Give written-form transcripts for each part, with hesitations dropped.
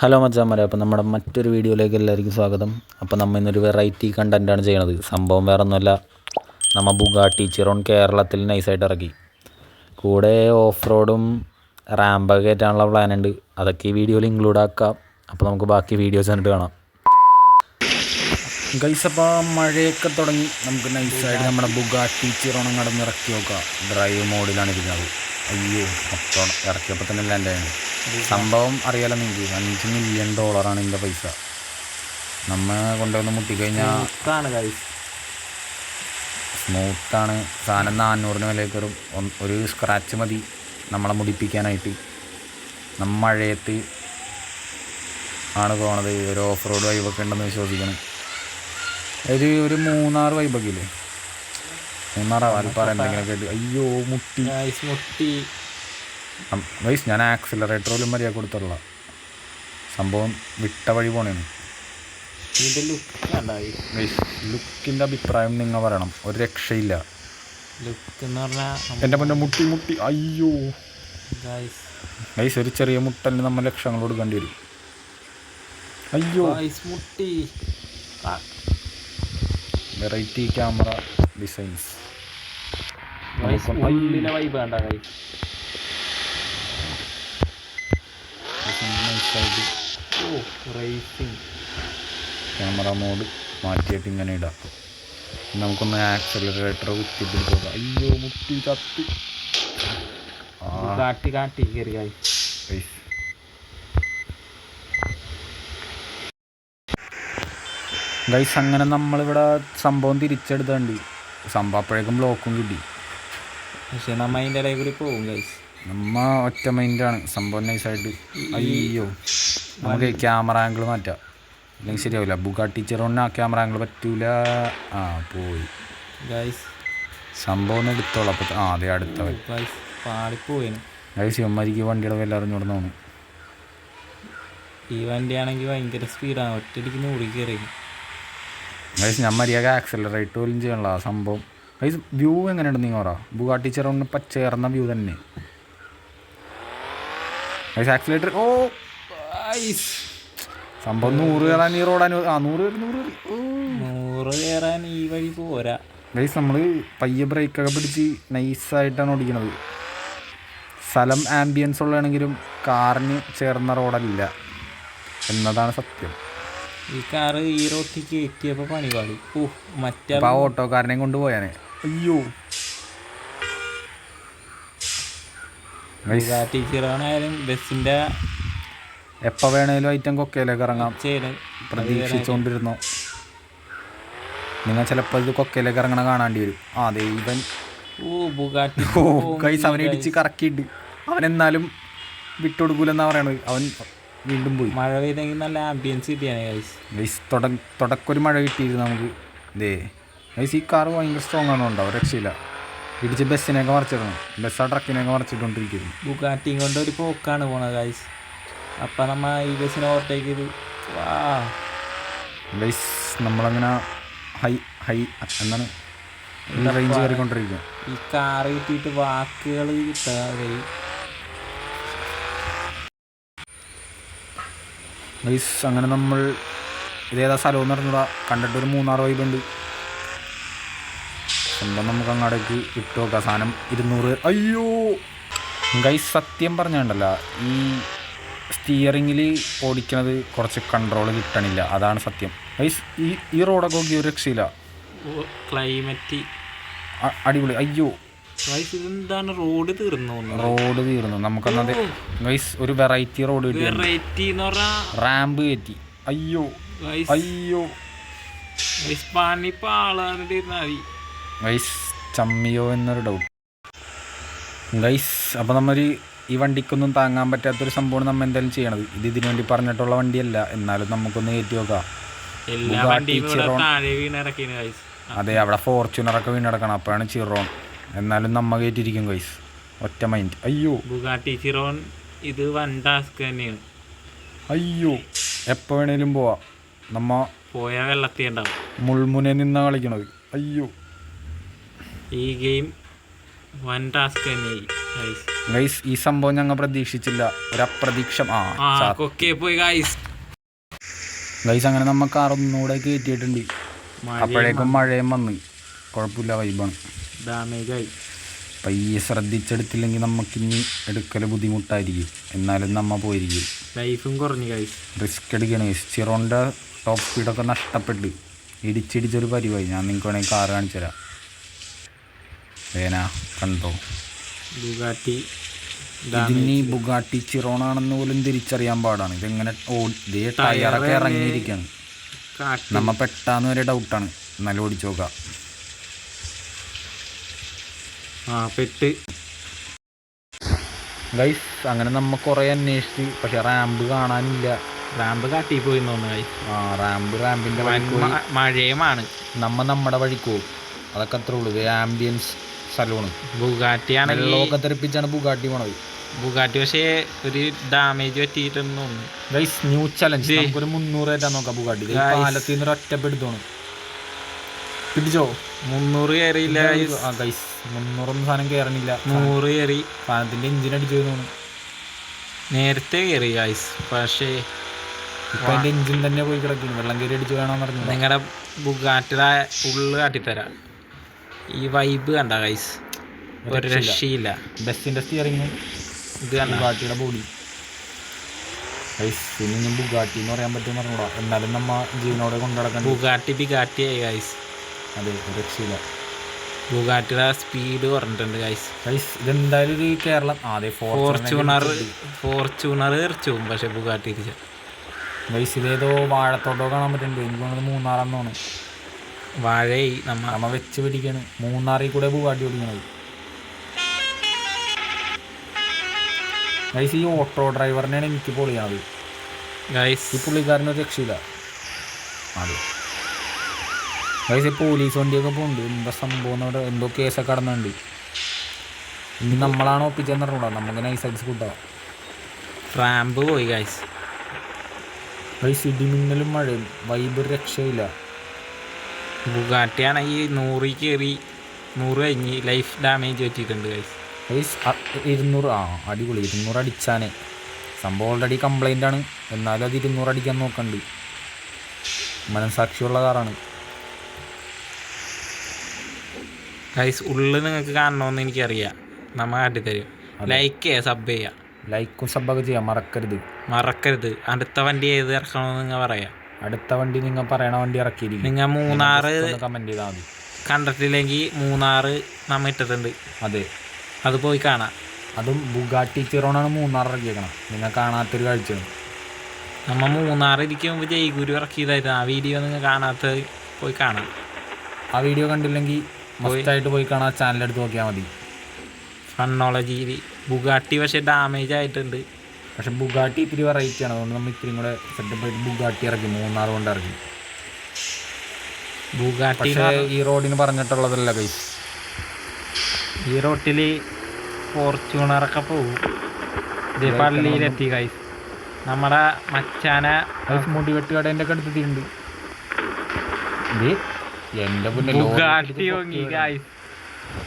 Hello മച്ചാന്മാരെ, അപ്പോൾ നമ്മുടെ മറ്റൊരു വീഡിയോയിലേക്ക് എല്ലാവർക്കും സ്വാഗതം. അപ്പോൾ നമ്മൾ ഇന്നൊരു വെറൈറ്റി കണ്ടൻറ്റാണ് ചെയ്യണത്. സംഭവം വേറെ ഒന്നുമല്ല, നമ്മൾ ബുഗാട്ടി ചിറോൺ കേരളത്തിൽ നൈസായിട്ട് ഇറക്കി. കൂടെ ഓഫ് റോഡും റാമ്പൊക്കെ കയറ്റാനുള്ള പ്ലാനുണ്ട്. അതൊക്കെ ഈ വീഡിയോയിൽ ഇൻക്ലൂഡ് ആക്കാം. അപ്പോൾ നമുക്ക് ബാക്കി വീഡിയോസ് കണ്ടിട്ട് കാണാം. ഗൈസ്, അപ്പോൾ മഴയൊക്കെ തുടങ്ങി. നമുക്ക് നൈസായിട്ട് നമ്മുടെ ബുഗാട്ടി ചിറോൺ അങ്ങോട്ട് ഇറക്കി നോക്കാം. ഡ്രൈവ് മോഡിലാണ് ഇരിക്കുന്നത്. അയ്യോ, അപ്പോൾ ഇറക്കിയപ്പോൾ തന്നെ ലാൻഡാണ്. സംഭവം അറിയാലോ നിങ്ങൾക്ക്, $5 മില്യൺ ഇതിൻ്റെ പൈസ. നമ്മൾ കൊണ്ടുവന്ന് മുട്ടിക്കഴിഞ്ഞാൽ സ്മൂത്താണ് സാധനം. 400 വില കയറും. ഒരു സ്ക്രാച്ച് മതി നമ്മളെ മുടിപ്പിക്കാനായിട്ട്. നമ്മൾ മഴയത്ത് ആണ് പോണത്. ഒരു ഓഫ് റോഡ് വൈബൊക്കെ ഉണ്ടെന്ന് വിശ്വസിക്കണം. ഒരു മൂന്നാർ വൈബൊക്കെ ഇല്ലേ, മൂന്നാറാ വാൽപ്പാറ എന്തെങ്കിലുമൊക്കെ ആയിട്ട്. അയ്യോ, മുട്ടി വൈസ്. ഞാൻ ആക്സിലറേറ്റർ പോലും മര്യാദ കൊടുത്തുള്ള സംഭവം വിട്ട വഴി പോണേന്ന്. ലുക്കിൻ്റെ അഭിപ്രായം നിങ്ങൾ പറയണം. ഒരു രക്ഷയില്ല. എൻ്റെ മുന്നേ മുട്ടി. അയ്യോ ഗൈസ്, ഒരു ചെറിയ മുട്ടലിന് നമ്മൾ ലക്ഷങ്ങൾ കൊടുക്കേണ്ടി വരും. അയ്യോ, variety camera designs. Camera mode മാറ്റിയിട്ട് ഇങ്ങനെ ഇടാം. നമുക്കൊന്ന് ആക്സിലറേറ്റർ കുത്തിപ്പിടിച്ച് നോക്കാം. അയ്യോ, മുട്ടി ചത്തി. ഗൈസ്, അങ്ങനെ നമ്മളിവിടെ സംഭവം തിരിച്ചെടുത്തുണ്ട്. സംഭവം അപ്പോഴേക്കും ബ്ലോക്കും കിട്ടി. പക്ഷെ നമ്മ അതിൻ്റെ ഇടയിൽ കൂടി പോകും ഗൈസ്. നമ്മ ഒറ്റ മൈൻഡാണ്. സംഭവം നൈസായിട്ട്. അയ്യോ, നമുക്ക് ക്യാമറ ആംഗിൾ മാറ്റാം, അല്ലെങ്കിൽ ശരിയാവില്ല. ബുഗാട്ടി ചിറോണിന് ആ ക്യാമറ ആംഗിൾ പറ്റൂല. പോയി ഗൈസ്. സംഭവം ഒന്ന് എടുത്തോളാം. അപ്പോൾ അതെ, അടുത്തവൻ പാളിപ്പോയിന് ഗൈസ്. ഇവന്മാർക്ക് വണ്ടിയുടെ വില അറിഞ്ഞോട് തോന്നും. ഈ വണ്ടിയാണെങ്കിൽ ഭയങ്കര സ്പീഡാണ്. ഒറ്റയടിക്ക് 100 കയറി ഗൈസ്. ഞാൻ മര്യാദ ആക്സിലറേറ്റ് പോലും ചെയ്യണല്ലോ ആ സംഭവം. ഗൈസ്, വ്യൂ എങ്ങനെയുണ്ട് നിങ്ങൾ പറ. ബുഗാട്ടി ചിറോണിന് പച്ചേർന്ന വ്യൂ തന്നെ ഗൈസ്. ആക്സിലേറ്റർ സംഭവം 100 കയറാൻ ഈ റോഡ് 100 കയറാൻ ഈ വഴി പോരാ ഗൈസ്. നമ്മൾ പയ്യെ ബ്രേക്കൊക്കെ പിടിച്ച് നൈസായിട്ടാണ് ഓടിക്കണത്. സ്ഥലം ആംബിയൻസ് ഉള്ളതാണെങ്കിലും കാറിന് ചേർന്ന റോഡല്ല എന്നതാണ് സത്യം. ഈ കാറ് ഈ റോട്ടിൽ കയറ്റിയപ്പോൾ പണി പാടി. മറ്റേ ഓട്ടോക്കാരനെയും കൊണ്ട് പോയാനെ. അയ്യോ, ടീച്ചറാണായാലും ബസ്സിൻ്റെ എപ്പോൾ വേണേലും ഐറ്റം കൊക്കയിലേക്ക് ഇറങ്ങാം പ്രതീക്ഷിച്ചുകൊണ്ടിരുന്നോ. നിങ്ങൾ ചിലപ്പോൾ ഇത് കൊക്കയിലേക്ക് ഇറങ്ങണ കാണാണ്ടി വരും. അതെ, ഇവൻ ഗൈസ് അവനെ ഇടിച്ച് കറക്കിയിട്ട് അവനെന്നാലും വിട്ടുകൊടുക്കൂലെന്നാണ് പറയണത്. അവൻ വീണ്ടും പോയി. മഴ പെയ്തെങ്കിൽ നല്ല ആംബിയൻസ് കിട്ടിയാണ് ഗൈസ്. തുടക്കൊരു മഴ കിട്ടിയിരുന്നു നമുക്ക്. ഗൈസ്, ഈ കാറ് ഭയങ്കര സ്ട്രോങ് ആണോ, ഒരു രക്ഷയില്ല. ഇടിച്ച് ബസ്സിനെയൊക്കെ മറിച്ചിടണം. ബസ് ആ ട്രക്കിനെയൊക്കെ മറിച്ചിട്ടുകൊണ്ടിരിക്കുന്നു. ബുഗാട്ടിയും കൊണ്ട് ഒരു പോക്കാണ് പോണത് ഗൈസ്. അപ്പം നമ്മൾ ഈ ബസ്സിനെ ഓവർടേക്ക് ചെയ്ത് ഗൈസ്, നമ്മളങ്ങനെ ഹൈ എന്താണ് റേഞ്ച് കയറിക്കൊണ്ടിരിക്കുക. ഈ കാറ് കിട്ടിയിട്ട് വാക്കുകൾ കിട്ടാതെ ഗൈസ്. അങ്ങനെ നമ്മൾ ഇതേതാ സ്ഥലം എന്ന് പറഞ്ഞാൽ കണ്ടിട്ടൊരു മൂന്നാർ വൈബുണ്ട്. സ്വന്തം നമുക്ക് അങ്ങോട്ടേക്ക് ഇട്ട് നോക്കാം. സാധനം 200. അയ്യോ ഗൈസ്, സത്യം പറഞ്ഞുണ്ടല്ല, ഈ സ്റ്റിയറിങ്ങിൽ ഓടിക്കണത് കുറച്ച് കൺട്രോൾ കിട്ടണില്ല. അതാണ് സത്യം ഗൈസ്. ഈ റോഡൊക്കെ നോക്കി ഒരു രക്ഷയില്ല. ക്ലൈമറ്റ് അടിപൊളി. അയ്യോ ഇതെന്താണ്, റോഡ് തീർന്നു. നമുക്കെന്നത് ഗൈസ് ഒരു വെറൈറ്റി റോഡ് കിട്ടി. റാമ്പ് കയറ്റി. അയ്യോ ഗൈസ്, ചമ്മിയോ എന്നൊരു ഡൗട്ട് ഗൈസ്. അപ്പോൾ നമ്മൾ ഈ വണ്ടിക്കൊന്നും താങ്ങാൻ പറ്റാത്തൊരു സംഭവമാണ് നമ്മൾ എന്തായാലും ചെയ്യണത്. ഇതിനു വേണ്ടി പറഞ്ഞിട്ടുള്ള വണ്ടിയല്ല, എന്നാലും നമുക്കൊന്ന് കയറ്റി നോക്കാം. അതെ, അവിടെ ഫോർച്യൂണറൊക്കെ വീണെടുക്കണം. അപ്പോഴാണ് ചിറോൺ. എന്നാലും നമ്മ കയറ്റിയിരിക്കും ഗൈസ്, ഒറ്റ മൈൻഡ്. അയ്യോ, ബുഗാട്ടി ചിറോൺ ഇത് വൺ ടാസ്ക് തന്നെയാണ്. അയ്യോ, എപ്പോൾ വേണേലും പോവാം. നമ്മ പോയാൽ വെള്ളത്തിൽ ഉണ്ടാവും. മുൾമുനെ നിന്നാണ് കളിക്കണത്. അയ്യോ, ഈ ഗെയിം വൺ ടാസ്ക് തന്നെ. ഗൈസ് ഈ സംഭവം ഞങ്ങൾ പ്രതീക്ഷിച്ചില്ല. ഒരപ്രതീക്ഷം പോയി ഗൈസ്. ഗൈസ് അങ്ങനെ നമ്മൾ കാർ ഒന്നുകൂടെ കയറ്റിയിട്ടുണ്ട്. അപ്പോഴേക്കും മഴയും വന്ന് കുഴപ്പമില്ല, വൈബാണ്. ഡാമേജായി. പയ്യെ ശ്രദ്ധിച്ചെടുത്തില്ലെങ്കിൽ നമുക്കിനി എടുക്കൽ ബുദ്ധിമുട്ടായിരിക്കും. എന്നാലും നമ്മൾ പോയിരിക്കും. ലൈഫും കുറഞ്ഞു ഗൈസ്. റിസ്ക് എടുക്കണം. ചിറോൻ്റെ ടോപ്പ് സ്പീഡൊക്കെ നഷ്ടപ്പെട്ട് ഇടിച്ചിടിച്ചൊരു പരിവായി. ഞാൻ നിങ്ങൾക്ക് വേണമെങ്കിൽ കാറ് കാണിച്ചു തരാം. വേന കണ്ടോ? ബുഗാട്ടി. ഇതിന് ബുഗാട്ടി ചിറോണാണെന്ന് പോലും തിരിച്ചറിയാൻ പാടാണ്. ഇതെങ്ങനെ ഇതേ ടയറൊക്കെ ഇറങ്ങിയിരിക്കുകയാണ്. നമ്മ പെട്ടാന്ന് വരെ ഡൗട്ടാണ്. എന്നാലും ഓടിച്ചു നോക്കാം. പെട്ട് ഗൈസ് അങ്ങനെ നമ്മൾ കുറേ അന്വേഷിച്ച്, പക്ഷെ റാമ്പ് കാണാനില്ല. റാമ്പ് കാട്ടി പോയി തോന്നുന്നു ഗൈസ്. റാമ്പിൻ്റെ മഴയുമാണ്. നമ്മുടെ വഴിക്ക് പോകും. അതൊക്കെ അത്രേ ഉള്ളൂ. ഇത് ആംബിയൻസ് സലൂണ്. ബുഗാട്ടിയാണ്. വെള്ളമൊക്കെ തെറിപ്പിച്ചാണ് ബുഗാട്ടി പോണത്. ബുഗാട്ടി പക്ഷേ ഒരു ഡാമേജ് പറ്റിയിട്ടെന്ന് തോന്നുന്നു. Guys new challenge. നമുക്കൊരു 300 ആയിട്ടാ നോക്കാം. ബുഗാട്ടി പാലത്തിൽ നിന്ന് ഒറ്റപ്പെടുത്തോണ്. പിടിച്ചോ? 300 കയറിയില്ല ഗൈസ്. 300 സാധനം കയറണില്ല. 100 കയറി. സാധനത്തിൻ്റെ എഞ്ചിൻ അടിച്ചു തോന്നുന്നു. നേരത്തെ കയറി ഗൈസ്. പക്ഷേ ഇപ്പം അതിൻ്റെ എഞ്ചിൻ തന്നെ പോയി കിടക്കുന്നു. വെള്ളം കയറി അടിച്ച് വേണമെന്ന് പറഞ്ഞു. നിങ്ങളുടെ ബുഗാട്ടിയുടെ ഉള്ളു കാട്ടിത്തരാം. ഈ വൈബ് കണ്ട ഗൈസ്, ഒരു രക്ഷയില്ല. ബസ്സിൻ്റെ സ്റ്റിയറിങ്ങും ഇത് കണ്ട ബുഗാട്ടിയുടെ ബോഡി. ഗൈസ് ഇനി ബുഗാട്ടി എന്ന് പറയാൻ പറ്റുമെന്ന് പറഞ്ഞൂടാ. എന്നാലും നമ്മ ജീവനോടെ കൊണ്ടുനടക്കണം. ബുഗാട്ടിയായി ഗൈസ്. അതെ, രക്ഷയില്ല. ബുഗാട്ടിയുടെ സ്പീഡ് പറഞ്ഞിട്ടുണ്ട് ഗൈസ്. ഗൈസ് ഇതെന്തായാലും ഒരു കേരളം. അതെ, ഫോർച്യൂണർ എറിച്ചു പോകും. പക്ഷെ ബുഗാട്ടി തിരിച്ച ഗൈസ് ഇതേതോ വാഴത്തോട്ടോ കാണാൻ പറ്റുന്നുണ്ട്. എനിക്ക് തോന്നുന്നത് മൂന്നാറാന്ന് തോന്നുന്നു. വാഴയായി നമ്മ വെച്ച് പിടിക്കാണ്. മൂന്നാറിൽ കൂടെ ബുഗാട്ടി ഓടിക്കണത്. ഗൈസ് ഈ ഓട്ടോ ഡ്രൈവറിനെയാണ് എനിക്ക് പൊളിയാണത് ഗൈസ്. ഈ പുള്ളിക്കാരനൊരു രക്ഷയില്ല. അതെ ഗൈസ്, ഈ പോലീസ് വണ്ടിയൊക്കെ പോകുന്നുണ്ട്. എന്താ സംഭവം? അവിടെ എന്തോ കേസൊക്കെ കടന്നുണ്ട്. ഇനി നമ്മളാണ് ഒപ്പിച്ചെന്ന് പറഞ്ഞൂടാ. നമുക്ക് നൈസായിട്ട് കൂട്ടാം. റാമ്പ് പോയി ഗൈസ്. ഗൈസ് ഇടിമിന്നലും മഴയും വൈബ് രക്ഷയില്ല. ബുഗാട്ടിയാണെങ്കിൽ 100 കയറി 100 കഴിഞ്ഞ് ലൈഫ് ഡാമേജ് പറ്റിയിട്ടുണ്ട് ഗൈസ്. ഗൈസ് 200 അടിപൊളി. 200 അടിച്ചാനേ. സംഭവം ഓൾറെഡി കംപ്ലൈൻ്റ് ആണ്. എന്നാലും അത് 200 അടിക്കാൻ നോക്കണ്ട്. മനസാക്ഷിയുള്ള കാറാണ് ഗൈസ്. ഉള്ളിൽ നിങ്ങൾക്ക് കാണണമെന്ന് എനിക്കറിയാം. നമ്മൾ കാട്ടിത്തരും. ലൈക്ക് ചെയ്യുക, സബ് ചെയ്യുക. ലൈക്കും സബ്ബൊക്കെ ചെയ്യാം. മറക്കരുത്. അടുത്ത വണ്ടി ഏത് ഇറക്കണമെന്ന് നിങ്ങൾ പറയാം. അടുത്ത വണ്ടി നിങ്ങൾ പറയണ വണ്ടി ഇറക്കിയിരിക്കും. നിങ്ങൾ മൂന്നാറ് കമൻറ്റ് ചെയ്താൽ മതി. കണ്ടിട്ടില്ലെങ്കിൽ മൂന്നാറ് നമ്മൾ ഇട്ടിട്ടുണ്ട്. അതെ, അത് പോയി കാണാം. അതും ബുഗാട്ടി ചിറോണാണ് മൂന്നാർ ഇറക്കിയേക്കണം. നിങ്ങൾ കാണാത്തൊരു കാഴ്ചയാണ്. നമ്മൾ മൂന്നാറ് ഇരിക്കും മുമ്പ് ജയ്ഗുരു ഇറക്കിയതായിരുന്നു. ആ വീഡിയോ നിങ്ങൾ കാണാത്തത് പോയി കാണാം. ആ വീഡിയോ കണ്ടില്ലെങ്കിൽ മസ്റ്റായിട്ട് പോയി കാണാൻ. ചാനലെടുത്ത് നോക്കിയാൽ മതി. ഫണ്ണോളജിയിൽ ബുഗാട്ടി പക്ഷേ ഡാമേജ് ആയിട്ടുണ്ട്. പക്ഷെ ബുഗാട്ടി ഇത്തിരി വെറൈറ്റി ആണ്. അതുകൊണ്ട് നമ്മൾ ഇത്തിരിയും കൂടെ സെറ്റപ്പായിട്ട് ബുഗാട്ടി ഇറക്കി. മൂന്നാർ കൊണ്ട് ഇറക്കി. ബുഗാട്ടി ഈ റോഡിന് പറഞ്ഞിട്ടുള്ളതല്ല ഗൈസ്. ഈ റോട്ടിൽ ഫോർച്യൂണറൊക്കെ പോകും. ഇത് പള്ളിയിലെത്തി ഗൈസ്. നമ്മുടെ മച്ചാന മുടി വെട്ടുകടേൻ്റെ ഒക്കെ അടുത്തെത്തിയിട്ടുണ്ട്. എൻ്റെ ബുഗാട്ടി വാങ്ങി ഗൈസ്.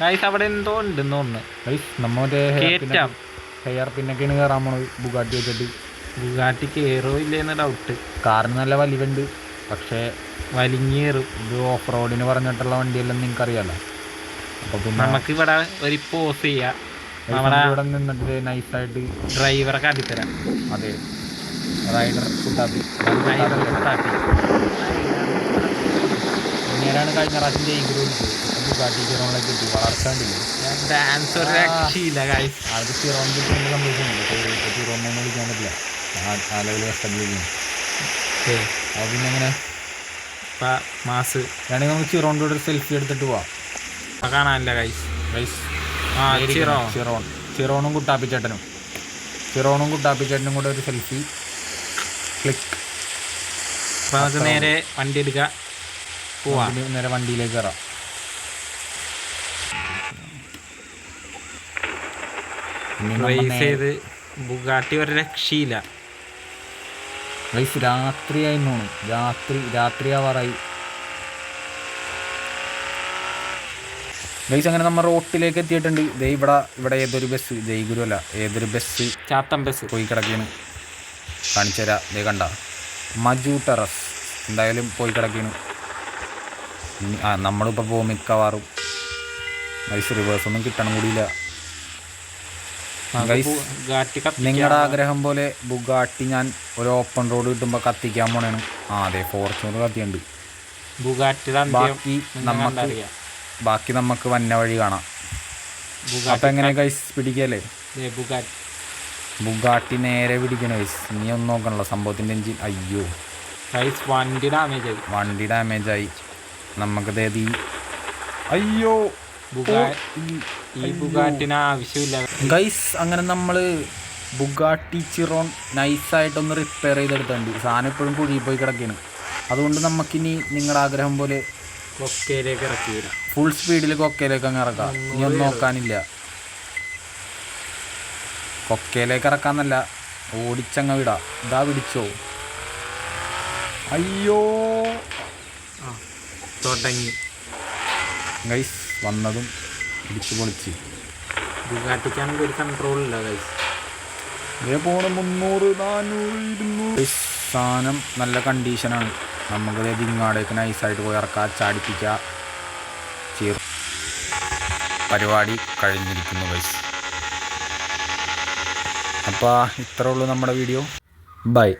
ഗൈസ് അവിടെ എന്തോ ഉണ്ടെന്ന് തോന്നുന്നു ഗൈസ്. നമ്മ ഹെയർ പിന്നൊക്കെയാണ് കയറാൻ പോണത് ബുഗാട്ടി വെച്ചിട്ട്. ബുഗാട്ടി കയറോ ഇല്ലേന്ന് ഡൗട്ട്. കാറിന് നല്ല വലിവുണ്ട്, പക്ഷേ വലിഞ്ഞ് കയറും. ഇത് ഓഫ് റോഡിന് പറഞ്ഞിട്ടുള്ള വണ്ടിയെല്ലാം നിങ്ങൾക്ക് അറിയാമല്ലോ. അപ്പോൾ പിന്നെ നമുക്കിവിടെ ഒരു പോസ് ചെയ്യാം. നമ്മുടെ ഇവിടെ നിന്നിട്ട് നൈസായിട്ട് ഡ്രൈവറെ കാട്ടിത്തരാം. അതെ, റൈഡർ കുട്ടാപ്പി. ഇങ്ങനെയാണ് കഴിഞ്ഞ പ്രാവശ്യം ജയിക്കൽ വിളിച്ചത്. ബുഗാട്ടി ചിറോണിലേക്ക് കിട്ടി. വളർച്ചാണ്ടില്ലേ ഡാൻസ് ഒരു രക്ഷയില്ല ഗൈസ്. അത് ചിറോൺ കിട്ടുന്ന സംഭവിക്കുന്നുണ്ട്. ചിറോണൊന്നും വിളിക്കാൻ പറ്റില്ല. ആ ലെവൽ കഷ്ടപ്പെട്ടിരിക്കുന്നു. അത് പിന്നെ എങ്ങനെ മാസ് വേണമെങ്കിൽ നമുക്ക് ചിറോണിൻ്റെ ഒരു സെൽഫി എടുത്തിട്ട് പോവാം. കാണാനില്ല ഗൈസ്. ചിറോണും കുട്ടാപ്പിച്ചേട്ടനും കൂടെ ഒരു സെൽഫി ക്ലിക്ക്. അപ്പോൾ നമുക്ക് നേരെ വണ്ടി എടുക്കാം, പോവാം. നേരെ വണ്ടിയിലേക്ക് കയറാം. റേസ് ചെയ്ത് ബുഗാട്ടി ഒരു രക്ഷയില്ല. റേസ് രാത്രിയായി തോന്നുന്നു. രാത്രിയാവാറായി. ഗൈസ് അങ്ങനെ നമ്മൾ റോട്ടിലേക്ക് എത്തിയിട്ടുണ്ട്. ദേ ഇവിടെ ഏതൊരു ബസ്, ജയ്ഗുരു അല്ല, ഏതൊരു ബസ് ചാത്തൻ ബസ് പോയി കിടക്കുകയാണ്. കാണിച്ചു തരാം. ദേ കണ്ട മജു ടെറസ് എന്തായാലും പോയി കിടക്കുകയാണ്. നമ്മളിപ്പോൾ പോകും മിക്കവാറും. ഗൈസ് റിവേഴ്സൊന്നും കിട്ടണം കൂടിയില്ല. ഗൈസ് നിങ്ങളുടെ ആഗ്രഹം പോലെ ബുഗാട്ടി ഞാൻ ഒരു ഓപ്പൺ റോഡ് കിട്ടുമ്പോൾ കത്തിക്കാൻ പോണേണ്. അതെ ഫോർച്യൂണർ കത്തിയുണ്ട്. ബാക്കി നമുക്ക് വന്ന വഴി കാണാം. അപ്പം എങ്ങനെ ഗൈസ് പിടിക്കല്ലേ? ബുഗാട്ടി നേരെ പിടിക്കണം ഗൈസ്. ഇനി ഒന്നും നോക്കണല്ലോ സംഭവത്തിൻ്റെ എഞ്ചിൻ. അയ്യോ വണ്ടി ഡാമേജായി. നമുക്ക് തേതി അയ്യോ ഈ ബുഗാട്ടിന് ആവശ്യമില്ല ഗൈസ്. അങ്ങനെ നമ്മൾ ബുഗാട്ടി ചിറോൺ നൈസായിട്ടൊന്ന് റിപ്പയർ ചെയ്തെടുത്തിട്ടുണ്ട്. സാധനം ഇപ്പോഴും കുഴിയിൽ പോയി കിടക്കുകയാണ്. അതുകൊണ്ട് നമുക്കിനി നിങ്ങളുടെ ആഗ്രഹം പോലെ കൊക്കയിലേക്ക് ഇറക്കി വരാം. ഫുൾ സ്പീഡിൽ കൊക്കയിലേക്ക് അങ്ങ് ഇറക്കാം. ഇനി ഒന്നും നോക്കാനില്ല. കൊക്കയിലേക്ക് ഇറക്കാന്നല്ല, ഓടിച്ചങ്ങ് വിടാം. ഇതാ പിടിച്ചോ. അയ്യോ തുടങ്ങി ഗൈസ്. വന്നതും പിടിച്ചു പൊളിച്ച്. ബുഗാട്ടിക്കാണെങ്കിൽ ഒരു കൺട്രോളില്ല ഗൈസ്. ഇതേ പോണ 300 400 200 സാധനം നല്ല കണ്ടീഷനാണ്. നമുക്കത് ഇങ്ങാടേക്ക് നൈസായിട്ട് പോയി ഇറക്കാം, ചാടിപ്പിക്കുക. പരിപാടി കഴിഞ്ഞിരിക്കുന്നു ഗൈസ്. അപ്പോൾ ഇത്രേ ഉള്ളൂ നമ്മുടെ വീഡിയോ. ബൈ.